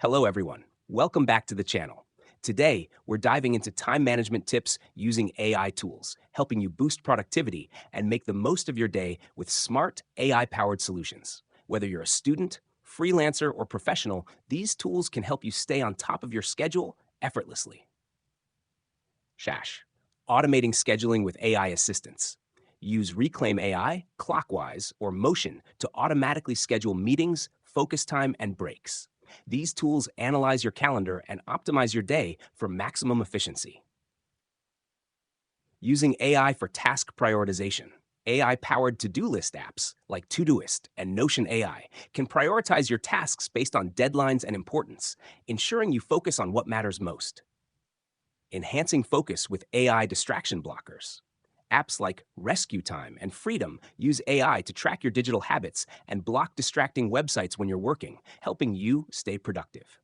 Hello, everyone. Welcome back to the channel. Today, we're diving into time management tips using AI tools, helping you boost productivity and make the most of your day with smart AI-powered solutions. Whether you're a student, freelancer, or professional, these tools can help you stay on top of your schedule effortlessly. Automating scheduling with AI assistance. Use Reclaim AI, Clockwise, or Motion to automatically schedule meetings, focus time, and breaks. These tools analyze your calendar and optimize your day for maximum efficiency. Using AI for task prioritization. AI-powered to-do list apps like Todoist and Notion AI can prioritize your tasks based on deadlines and importance, ensuring you focus on what matters most. Enhancing focus with AI distraction blockers. Apps like RescueTime and Freedom use AI to track your digital habits and block distracting websites when you're working, helping you stay productive.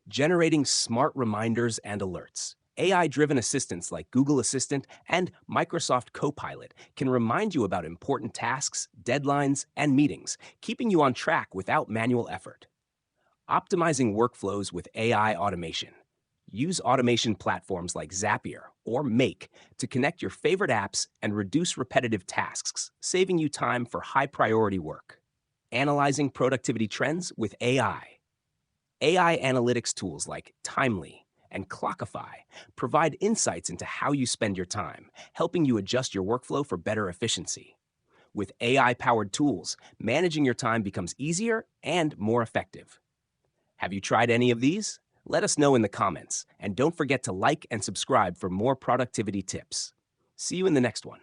Generating smart reminders and alerts. AI-driven assistants like Google Assistant and Microsoft Copilot can remind you about important tasks, deadlines, and meetings, keeping you on track without manual effort. Optimizing workflows with AI automation. Use automation platforms like Zapier or Make to connect your favorite apps and reduce repetitive tasks, saving you time for high-priority work. Analyzing productivity trends with AI. AI analytics tools like Timely and Clockify provide insights into how you spend your time, helping you adjust your workflow for better efficiency. With AI-powered tools, managing your time becomes easier and more effective. Have you tried any of these? Let us know in the comments, and don't forget to like and subscribe for more productivity tips. See you in the next one.